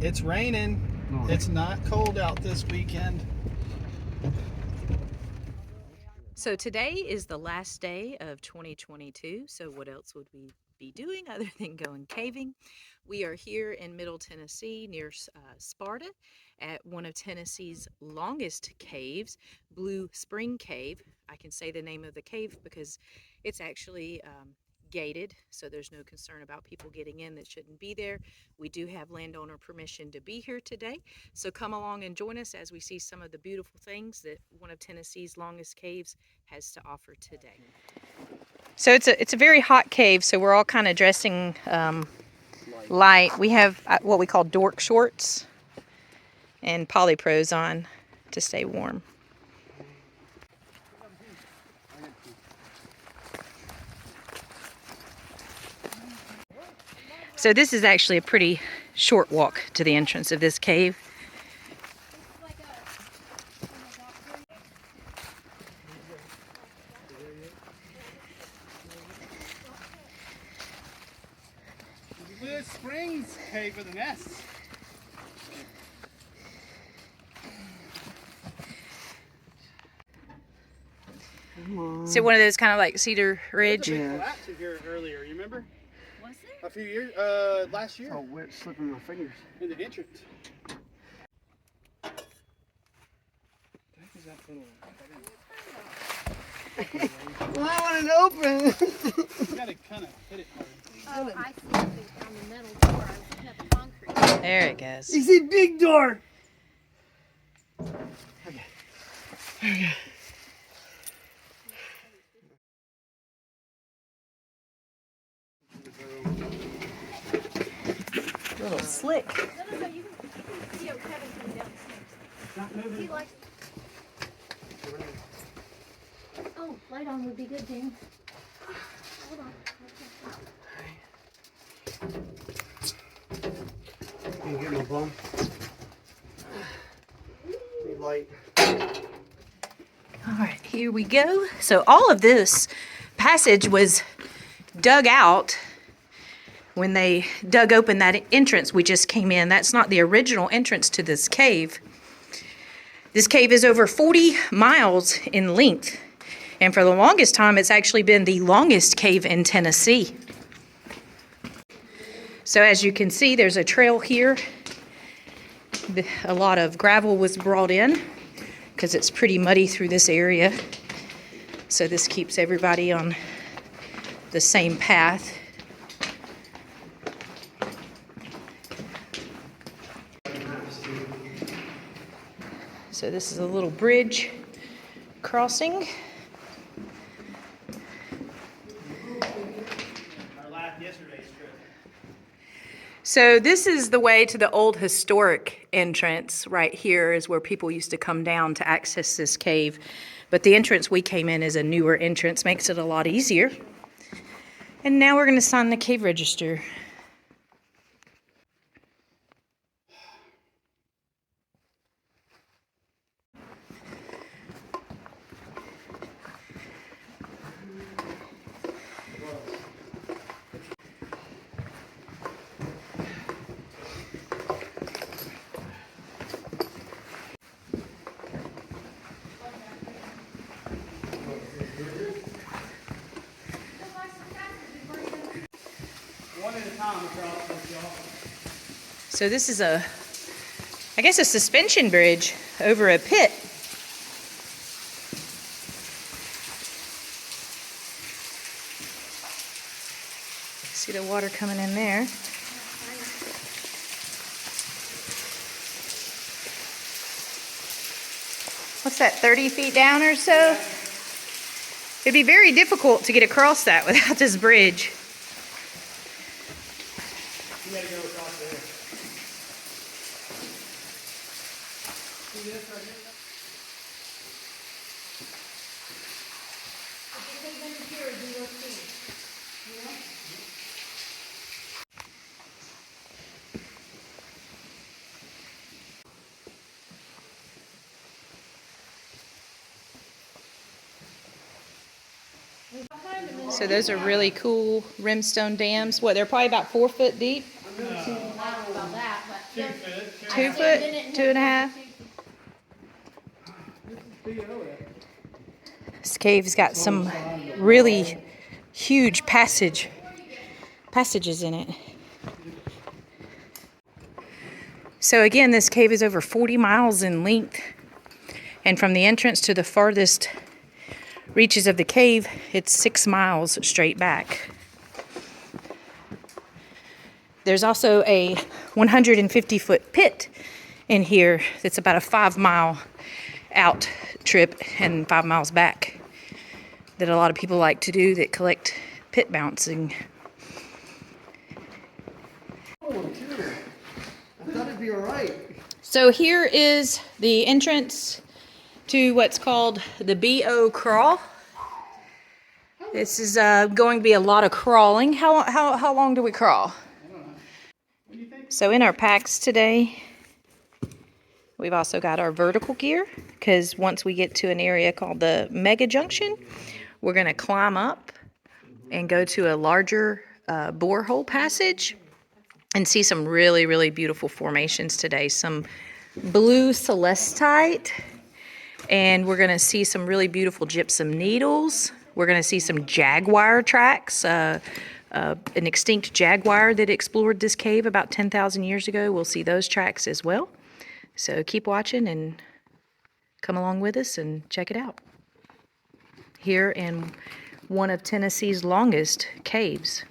It's raining. No. It's not cold out this weekend. So today is the last day of 2022. So what else would we be doing other than going caving? We are here in Middle Tennessee near Sparta at one of Tennessee's longest caves, Blue Spring Cave. I can say the name of the cave because it's actually gated, so there's no concern about people getting in that shouldn't be there. We do have landowner permission to be here today, so come along and join us as we see some of the beautiful things that one of Tennessee's longest caves has to offer today. So it's a very hot cave, so we're all kind of dressing light. We have what we call dork shorts and polypros on to stay warm. So this is actually a pretty short walk to the entrance of this cave. Blue Springs Cave with an S. So one of those kind of like Cedar Ridge. There was a big collapse in here earlier, you remember? Was it? A few years, last year. Oh, wet slipping my fingers. In the entrance. What the heck is that little? Well, I want it open. You gotta kind of hit it hard. Oh, I see something on the metal door. I was looking at the concrete. There it goes. It's a big door. Okay. Okay. A little slick. No, you can see Kevin coming down the stairs. He likes. Oh, light on would be good, James. Hold on. Can you hear my bum? Need light. All right, here we go. So all of this passage was dug out when they dug open that entrance we just came in. That's not the original entrance to this cave. This cave is over 40 miles in length. And for the longest time, it's actually been the longest cave in Tennessee. So as you can see, there's a trail here. A lot of gravel was brought in because it's pretty muddy through this area. So this keeps everybody on the same path. So this is a little bridge crossing. So this is the way to the old historic entrance. Right here is where people used to come down to access this cave. But the entrance we came in is a newer entrance, makes it a lot easier. And now we're going to sign the cave register. One at a time across this, y'all. So this is I guess a suspension bridge over a pit. See the water coming in there. What's that, 30 feet down or so? It'd be very difficult to get across that without this bridge. You gotta go across there. See this right here? So those are really cool rimstone dams. What, they're probably about 4 foot deep? I don't know about that, but 2 foot, 2.5. This cave's got some really huge passages in it. So again, this cave is over 40 miles in length, and from the entrance to the farthest reaches of the cave, it's 6 miles straight back. There's also a 150-foot pit in here that's about a 5-mile out trip and 5 miles back that a lot of people like to do that collect pit bouncing. I thought it'd be all right. So here is the entrance to what's called the B.O. crawl. This is going to be a lot of crawling. How long do we crawl? So in our packs today, we've also got our vertical gear, because once we get to an area called the Mega Junction, we're going to climb up and go to a larger borehole passage and see some really, really beautiful formations today. Some blue celestite, and we're going to see some really beautiful gypsum needles. We're going to see some jaguar tracks, an extinct jaguar that explored this cave about 10,000 years ago. We'll see those tracks as well. So keep watching and come along with us and check it out. Here in one of Tennessee's longest caves.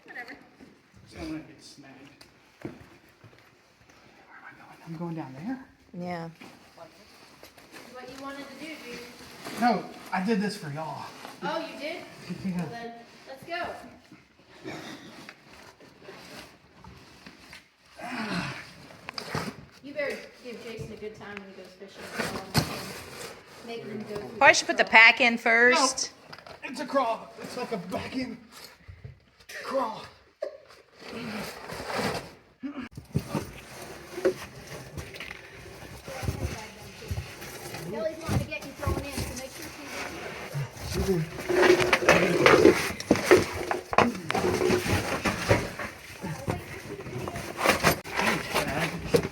Whatever. So I'm gonna get snagged. Where am I going? I'm going down there? Yeah. What you wanted to do, dude. No, I did this for y'all. Oh, you did? Well, then, let's go. You better give Jason a good time when he goes fishing. Make him go through. Probably should put the pack in first. It's a crawl. It's like a back in crawl. Kelly's wanting to get you thrown in, so make sure she's in.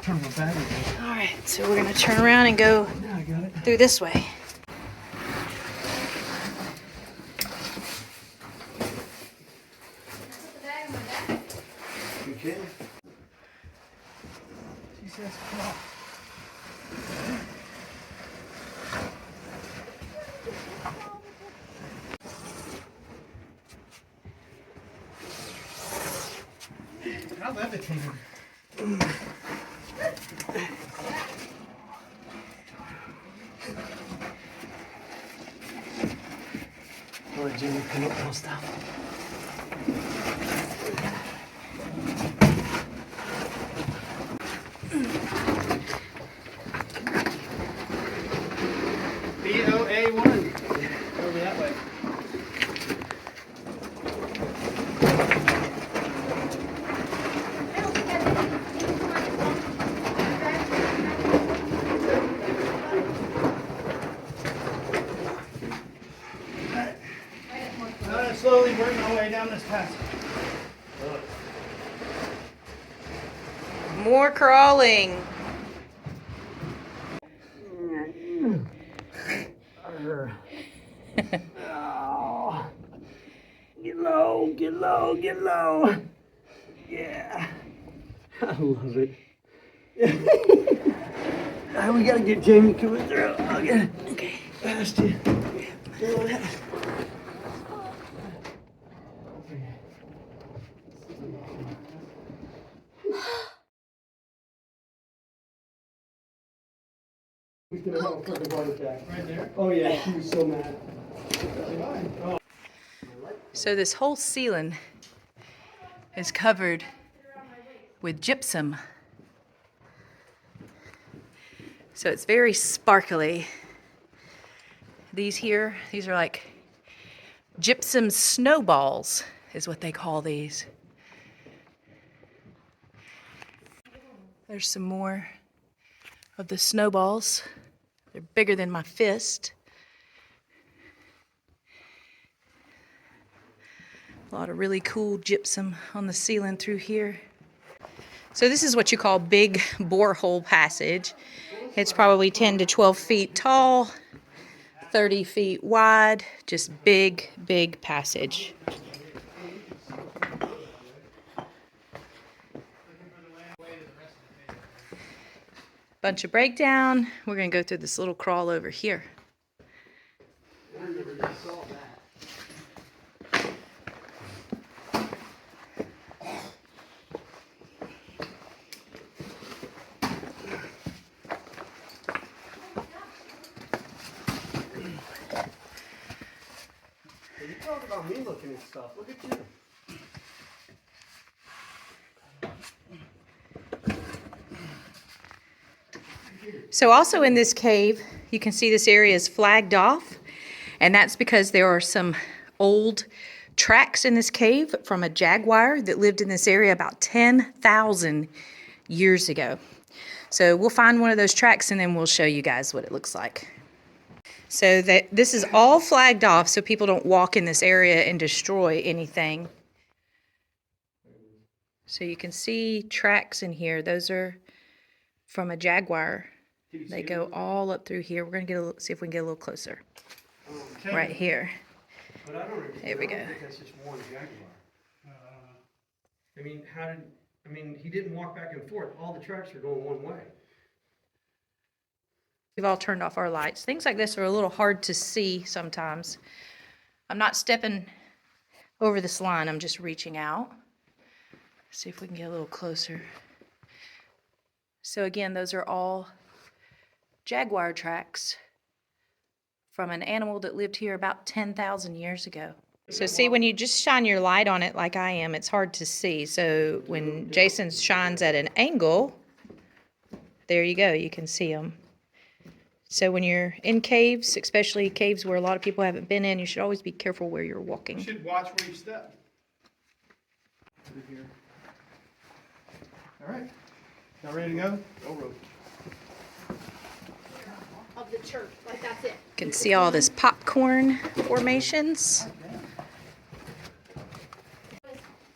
Turn my battery on. All right, so we're gonna turn around and go Yeah, I got it. through this way. Put the bag on my back. You can. She says crawl. How levitating. All right, Jimmy, come up, don't stop. BOA1. Over that way. I don't think I've Slowly work my way down this passage. More crawling. Oh. Get low, get low, get low. Yeah. I love it. All right, we gotta get Jamie coming through. Okay. Okay. Past you. He's gonna have a fucking heart attack. Right there. Oh yeah, she was so mad. Oh. So this whole ceiling is covered with gypsum. So it's very sparkly. These are like gypsum snowballs is what they call these. There's some more of the snowballs. They're bigger than my fist. A lot of really cool gypsum on the ceiling through here. So this is what you call big borehole passage. It's probably 10 to 12 feet tall, 30 feet wide, just big, big passage. Bunch of breakdown. We're going to go through this little crawl over here. I never even saw that. You talk about me looking at stuff. Look at you. So also in this cave, you can see this area is flagged off, and that's because there are some old tracks in this cave from a jaguar that lived in this area about 10,000 years ago. So we'll find one of those tracks and then we'll show you guys what it looks like. So this is all flagged off so people don't walk in this area and destroy anything. So you can see tracks in here. Those are from a jaguar. They go all up through here. We're going to see if we can get a little closer. Right here. But I don't understand. There we I don't go. think that's just one jaguar. I mean, he didn't walk back and forth. All the tracks are going one way. We've all turned off our lights. Things like this are a little hard to see sometimes. I'm not stepping over this line. I'm just reaching out. See if we can get a little closer. So again, those are all jaguar tracks from an animal that lived here about 10,000 years ago. So see, when you just shine your light on it like I am, it's hard to see. So when Jason shines at an angle, there you go, you can see them. So when you're in caves, especially caves where a lot of people haven't been in, you should always be careful where you're You walking. should watch where you step. Through here. All right. Y'all ready to go? Go rope. Of the church, like that's it. You can see all this popcorn formations.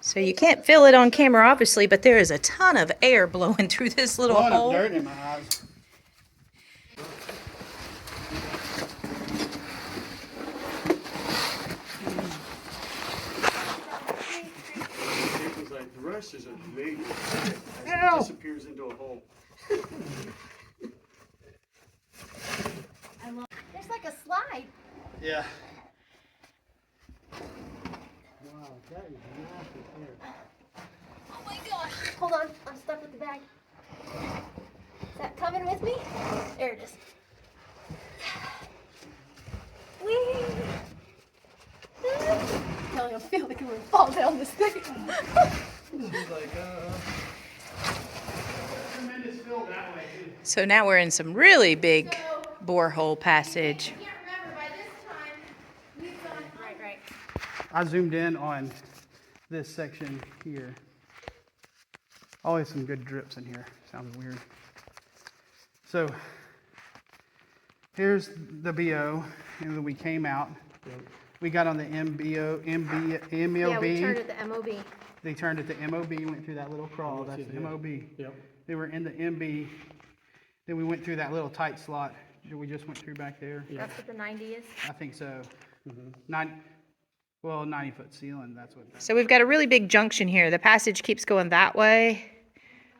So you can't feel it on camera, obviously, but there is a ton of air blowing through this little Blowing up hole. dirt in my eyes. It was like, the rest is amazing. Ow! It disappears into a hole. There's like a slide. Yeah. Wow, that is massive air. Oh my gosh. Hold on, I'm stuck with the bag. Is that coming with me? There it is. Whee! I feel like I'm gonna fall down this thing. She's like, Tremendous fill that way, too. So now we're in some really big borehole passage. I can't remember by this time. We've gone right. I zoomed in on this section here. Always some good drips in here. Sounds weird. So here's the BO, and then we came out. We got on the MOB. Yeah, we turned at the MOB. They turned at the MOB, went through that little crawl. That's the MOB. Yep. They were in the MB. Then we went through that little tight slot that we just went through back there. That's what the 90 is. I think so. Mm-hmm. 90-foot ceiling. That's what. So we've got a really big junction here. The passage keeps going that way,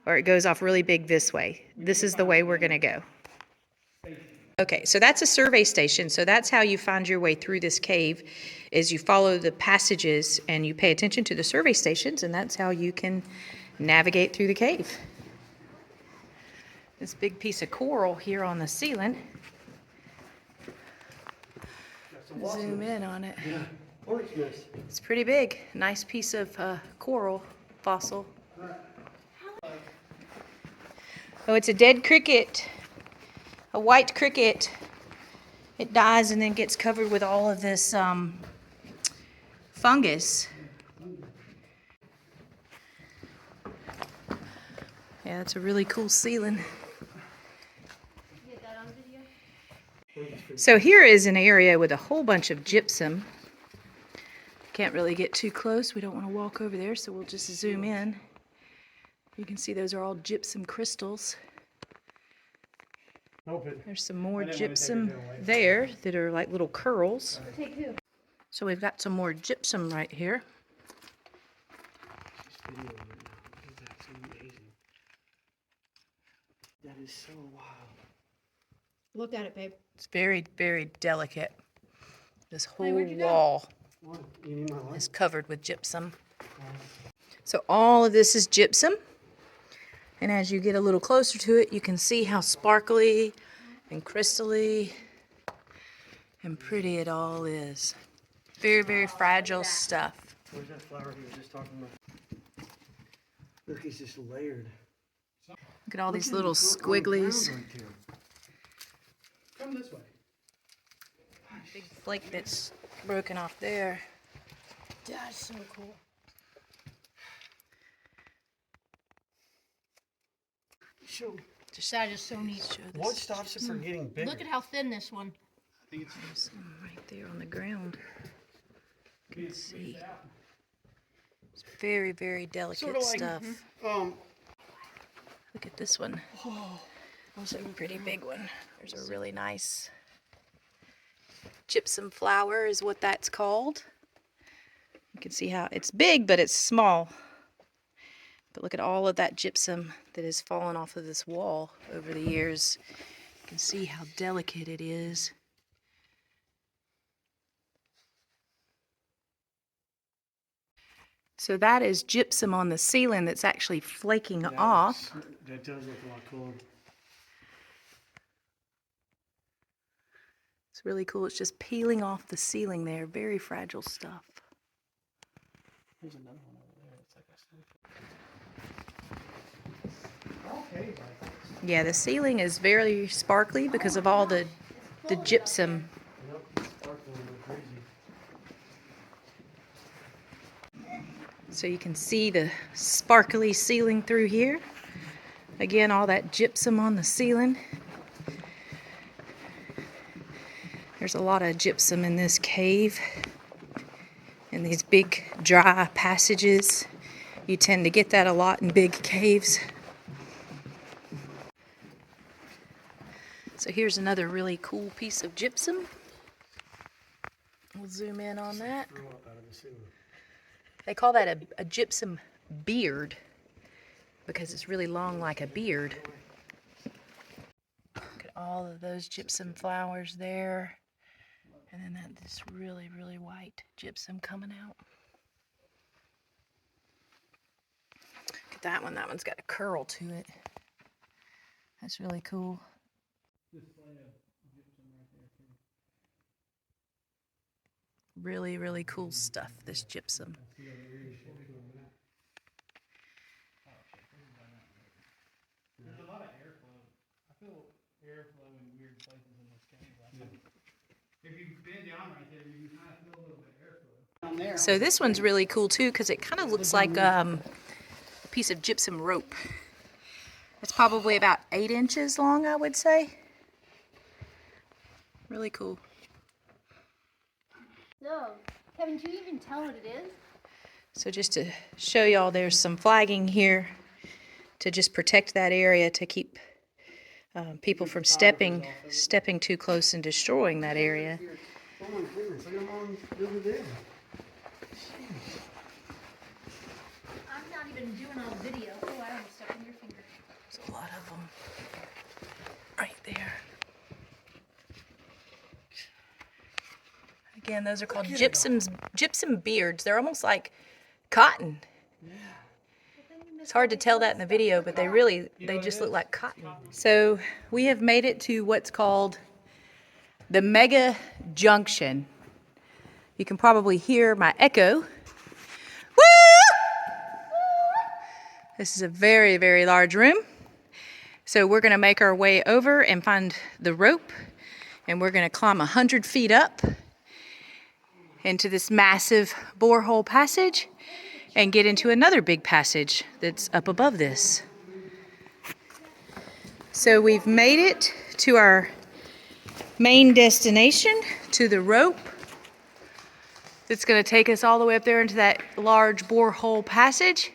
or it goes off really big this way. This is the way we're going to go. Okay, so that's a survey station. So that's how you find your way through this cave, is you follow the passages and you pay attention to the survey stations, and that's how you can navigate through the cave. This big piece of coral here on the ceiling. Zoom in on it. yeah, hornet's nest. It's pretty big. Nice piece of coral fossil. Oh, it's a dead cricket. A white cricket. It dies and then gets covered with all of this fungus. Yeah, it's a really cool ceiling. Get that on video? So here is an area with a whole bunch of gypsum. Can't really get too close. We don't want to walk over there, so we'll just zoom in. You can see those are all gypsum crystals. Open. There's some more I didn't wanna take gypsum it away. there that are like little curls. Take two. So we've got some more gypsum right here. She's videoing it now. Look at that. It's amazing. That is so wild. Look at it, babe. It's very, very delicate. This whole where'd you go? wall What? You need my light? is covered with gypsum. So all of this is gypsum. And as you get a little closer to it, you can see how sparkly and crystally and pretty it all is. Very, very fragile stuff. Where's that flower he was just talking about? Look, he's just layered. Look at all these Look at little it, it's on the ground squigglies. right there. Come this way. Big flake that's broken off there. That's so cool. So, That is so neat. Show this. what stops it from getting bigger? Look at how thin this one. I think it's There's some right there on the ground. You can see. It's very, very delicate Sorta like, stuff. Um, Look at this one. That's a pretty big one. There's a really nice gypsum flower is what that's called. You can see how it's big, but it's small. But look at all of that gypsum that has fallen off of this wall over the years. You can see how delicate it is. So that is gypsum on the ceiling that's actually flaking off. That does look a lot cooler. It's really cool. It's just peeling off the ceiling there. Very fragile stuff. There's another one over there. It's like a okay, like Yeah, the ceiling is very sparkly because of all the gypsum. Yep, it's sparkling like crazy. So you can see the sparkly ceiling through here. Again, all that gypsum on the ceiling. There's a lot of gypsum in this cave. In these big dry passages. You tend to get that a lot in big caves. So here's another really cool piece of gypsum. We'll zoom in on that. Throw up out of the ceiling. They call that a gypsum beard because it's really long like a beard. Look at all of those gypsum flowers there. And then this really, really white gypsum coming out. Look at that one. That one's got a curl to it. That's really cool. Really, really cool stuff, this gypsum. There's a lot of airflow. I feel airflow in weird places in this cave. If you bend down right there, you can kind of feel a little bit of airflow. Down there. So this one's really cool too because it kind of looks like a piece of gypsum rope. It's probably about 8 inches long, I would say. Really cool. No. Kevin, do you even tell what it is? So just to show y'all, there's some flagging here to just protect that area to keep people from stepping too close and destroying that area. Oh my goodness, look at them all over there. I'm not even doing all the video. Oh, I almost stepped on your finger. There's a lot of them right there. Again, those are called gypsum beards. They're almost like cotton. It's hard to tell that in the video, but they just look like cotton. So we have made it to what's called the Mega Junction. You can probably hear my echo. Woo! This is a very, very large room. So we're gonna make our way over and find the rope, and we're gonna climb 100 feet up into this massive borehole passage and get into another big passage that's up above this. So we've made it to our main destination, to the rope that's going to take us all the way up there into that large borehole passage.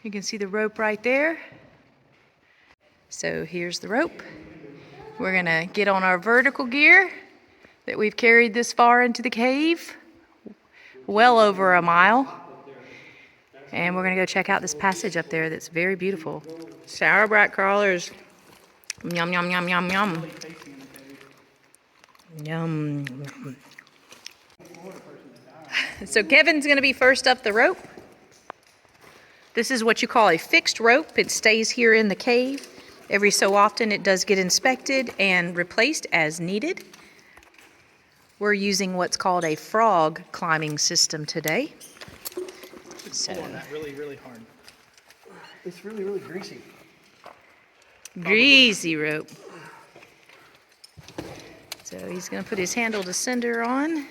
You can see the rope right there. So here's the rope. We're gonna get on our vertical gear that we've carried this far into the cave, well over a mile. And we're gonna go check out this passage up there that's very beautiful. Sauerbraten crawlers. Yum, yum, yum, yum, yum. Yum. So Kevin's gonna be first up the rope. This is what you call a fixed rope. It stays here in the cave. Every so often it does get inspected and replaced as needed. We're using what's called a frog climbing system today. So, Pull on that really, really hard. It's really, really greasy. greasy rope. So he's gonna put his handle descender on.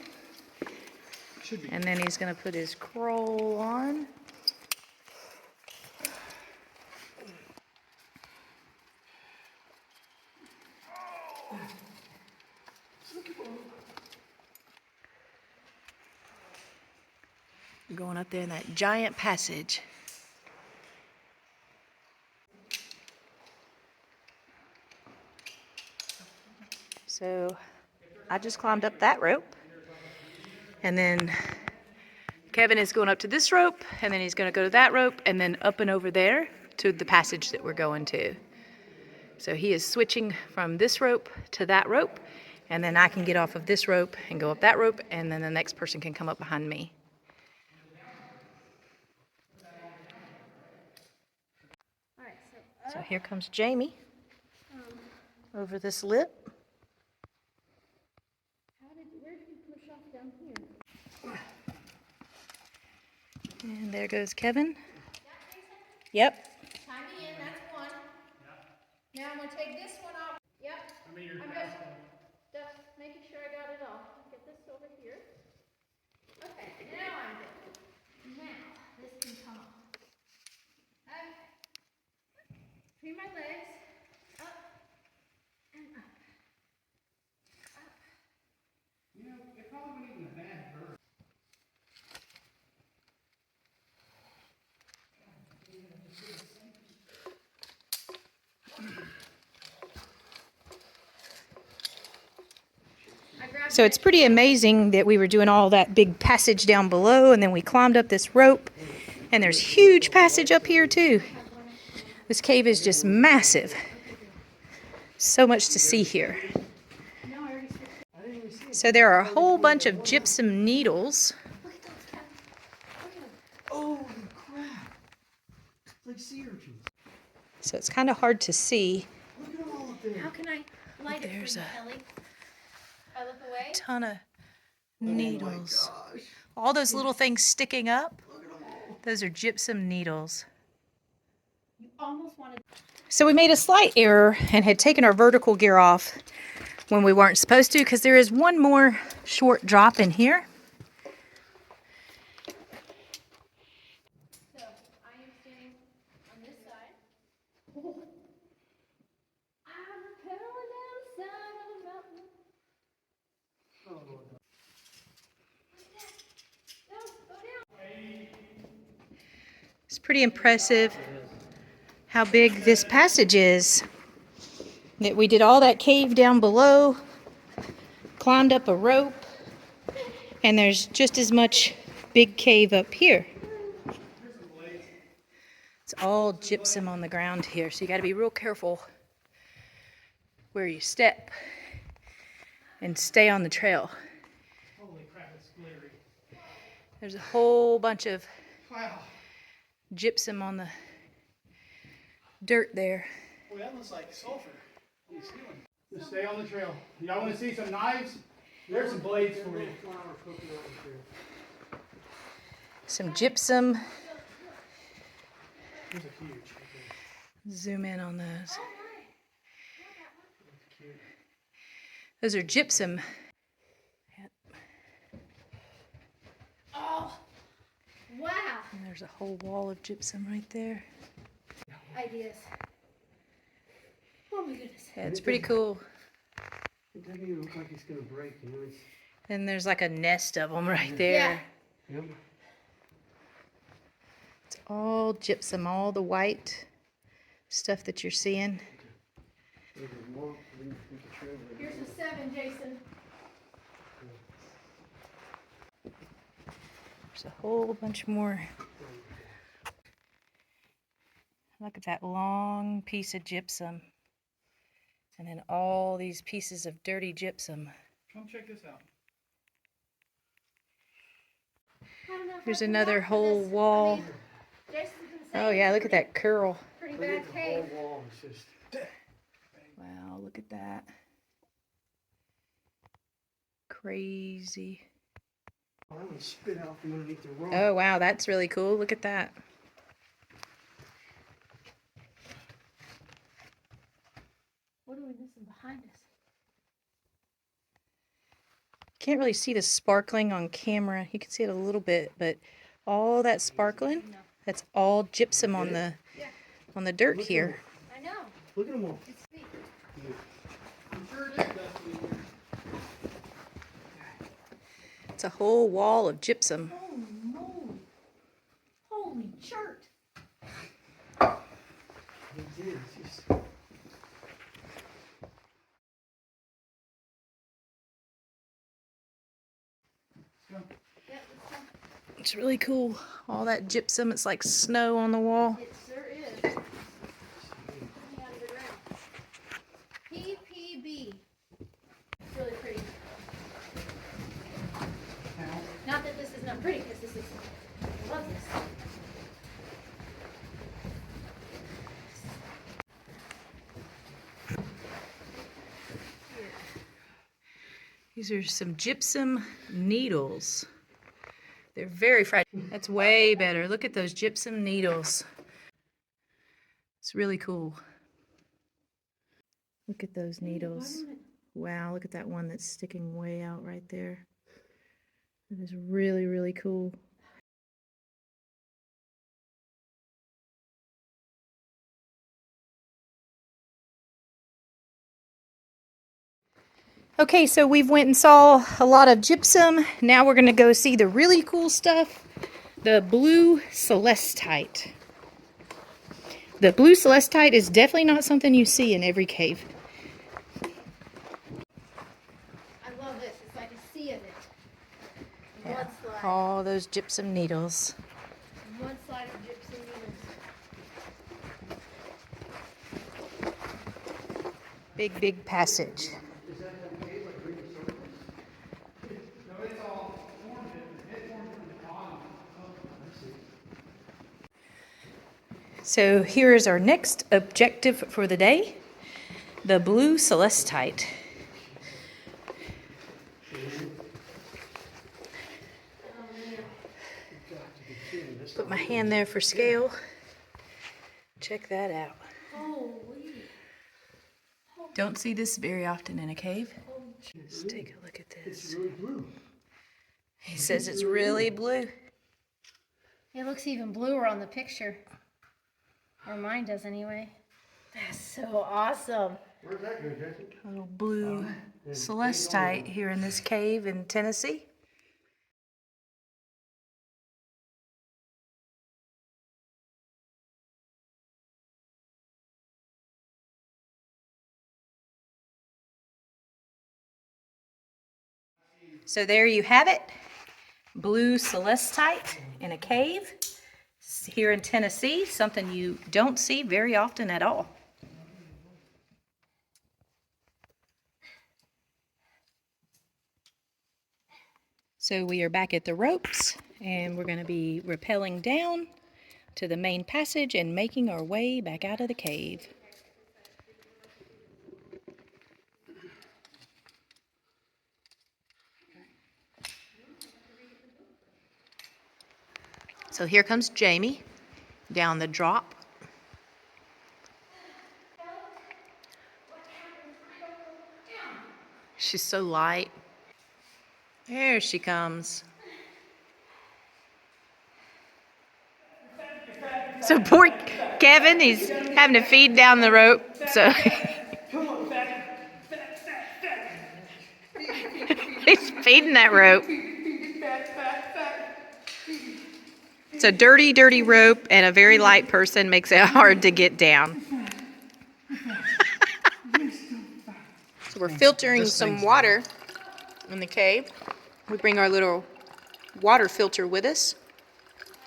Should be. And then he's gonna put his scroll on. Going up there in that giant passage. So I just climbed up that rope. And then Kevin is going up to this rope, and then he's going to go to that rope, and then up and over there to the passage that we're going to. So he is switching from this rope to that rope, and then I can get off of this rope and go up that rope, and then the next person can come up behind me. All right, So here comes Jamie over this lip. where did you push off down here? And there goes Kevin. Yep. Tie me in, that's one. Now I'm gonna take this one off. Yep. I'm just making sure I got it all. Get this over here. Okay, now I'm good. Now, this can come off. Okay. Between my legs, up and up. You know, it probably wasn't even a bad bird. So it's pretty amazing that we were doing all that big passage down below, and then we climbed up this rope, and there's huge passage up here too. This cave is just massive. So much to see here. So there are a whole bunch of gypsum needles. Oh, crap. It's like sea urchins. So it's kind of hard to see. Look at them all up there. How can I light it There's for you, a- Kelly? I look away? Ton of Oh my needles. gosh. All those little things sticking up, Look at them all. those are gypsum needles. You almost wanted. So we made a slight error and had taken our vertical gear off when we weren't supposed to, because there is one more short drop in here. So, I am standing on this side. I'm rappelling down the side of the mountain. No, go down. It's pretty impressive how big this passage is. That we did all that cave down below, climbed up a rope, and there's just as much big cave up here. It's all gypsum on the ground here, so you got to be real careful where you step and stay on the trail. Holy crap, it's glittery. There's a whole bunch of Wow. gypsum on the dirt there. Boy, that looks like sulfur on the ceiling. Just stay on the trail. Y'all want to see some knives? There's some blades for you. Some gypsum. These are huge. Zoom in on those. Those are gypsum. Oh, wow. And there's a whole wall of gypsum right there. Ideas. Oh my goodness. Yeah, it's pretty cool. It doesn't even look like it's gonna break, you know. It's, And there's like a nest of them right there. yep. It's all gypsum, all the white stuff that you're seeing. Here's a 7, Jason. There's a whole bunch more. Look at that long piece of gypsum. And then all these pieces of dirty gypsum. Come check this out. I don't know if I Here's can another walk for whole this. wall. I mean, Jason's been saying Oh yeah, it's look at that curl. pretty bad cave. Wow, look at that. Crazy. I'm gonna spit out from underneath the rock. Oh wow, that's really cool. Look at that. What are we missing behind us? Can't really see the sparkling on camera. You can see it a little bit, but all that sparkling, that's all gypsum on the dirt Look at here. them. I know. Look at them all. It's sweet. I'm sure it is dusty in here. It's a whole wall of gypsum. Holy moly. Holy chart. It is. It's just- Yep, let's go. It's really cool. All that gypsum, it's like snow on the wall. It sure is. Coming out of the ground. PPB. It's really pretty. Not that this is not pretty, because this is, I love this. These are some gypsum needles. They're very fragile. That's way better. Look at those gypsum needles. It's really cool. Look at those needles. Wow, look at that one that's sticking way out right there. That is really, really cool. Okay, so we've went and saw a lot of gypsum. Now we're gonna go see the really cool stuff, the blue celestite. The blue celestite is definitely not something you see in every cave. I love this. It's like a sea of it. Yeah, Mudslide. all those gypsum needles. Mudslide of gypsum needles. Big, big passage. No, it's all formed. It formed from the bottom. So here is our next objective for the day, the blue celestite. Put my hand there for scale. Check that out. Holy. Don't see this very often in a cave. Let's take a look at this. It's really blue. He says it's really blue. It looks even bluer on the picture. Or mine does anyway. That's so awesome. Where's that go, Jason? A little blue celestite here in this cave in Tennessee. So there you have it. Blue celestite in a cave here in Tennessee, something you don't see very often at all. So we are back at the ropes and we're going to be rappelling down to the main passage and making our way back out of the cave. So here comes Jamie down the drop. She's so light. There she comes. So poor Kevin, he's having to feed down the rope. So he's feeding that rope. It's a dirty, dirty rope, and a very light person makes it hard to get down. So we're filtering some water in the cave. We bring our little water filter with us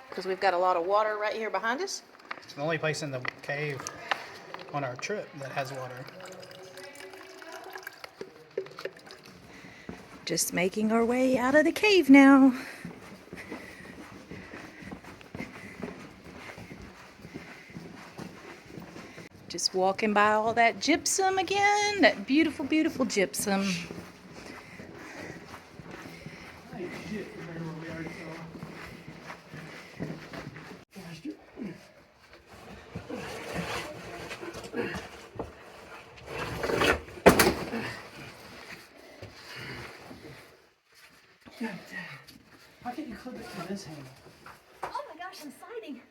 because we've got a lot of water right here behind us. It's the only place in the cave on our trip that has water. Just making our way out of the cave now. Just walking by all that gypsum again, that beautiful, beautiful gypsum. How can you clip it to this handle? Oh my gosh, I'm sliding.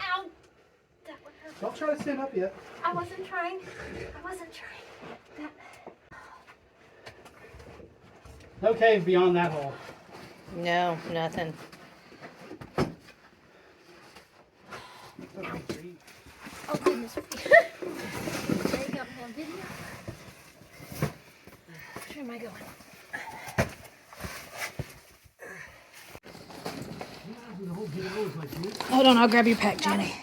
Ow! That one hurt. Don't try to stand up yet. I wasn't trying. That... No cave beyond that hole. No, nothing. Oh goodness. There you go, on video. Where am I going? Hold on, I'll grab your pack, Jenny.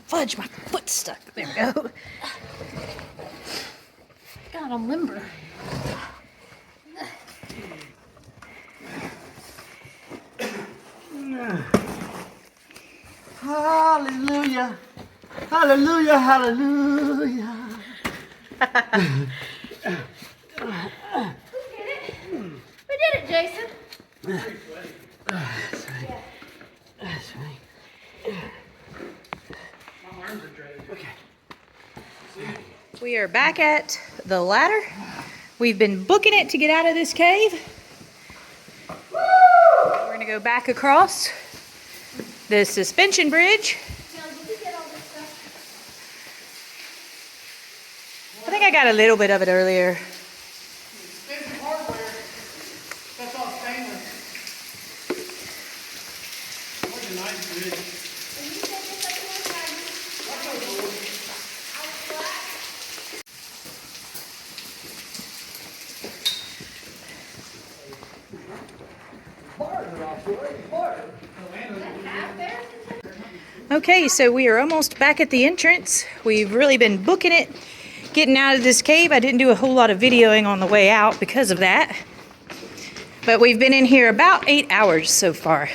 Fudge, my foot's stuck. There we go. God, I'm limber. Hallelujah. Hallelujah. Hallelujah. We did it, Jason. That's right. We are back at the ladder. We've been booking it to get out of this cave. We're gonna go back across the suspension bridge. I think I got a little bit of it earlier. Expensive hardware. That's all stainless. What a nice bridge. Okay, so we are almost back at the entrance. We've really been booking it, getting out of this cave. I didn't do a whole lot of videoing on the way out because of that. But we've been in here about 8 hours so far.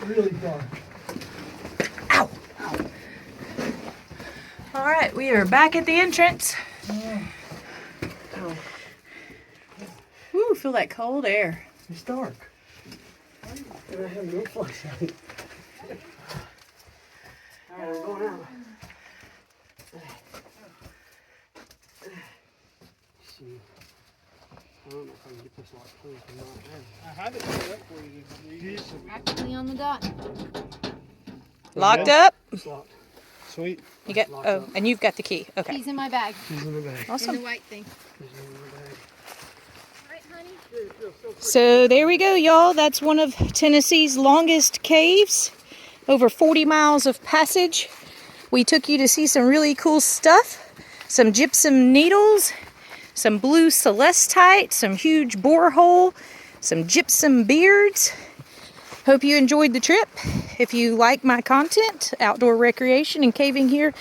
Really dark. Ow! All right, we are back at the entrance. Ooh, feel that cold air. It's dark. And I have no flashlight. All right, I'm going out. See. I don't know if I can get this lock closed or not. I have it set up for you. Practically on the dot. Locked up? It's locked. Sweet. You got, oh, and you've got the key. Okay. He's in my bag. She's in the bag. In Awesome. the white thing. She's in the bag. Right, honey? So there we go, y'all. That's one of Tennessee's longest caves. Over 40 miles of passage. We took you to see some really cool stuff. Some gypsum needles, some blue celestite, some huge borehole, some gypsum beards. Hope you enjoyed the trip. If you like my content, outdoor recreation and caving here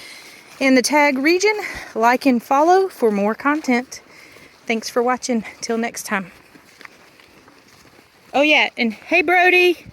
in the t.a.g region, like and follow for more content. Thanks for watching. Till next time. Oh yeah, and hey Brody.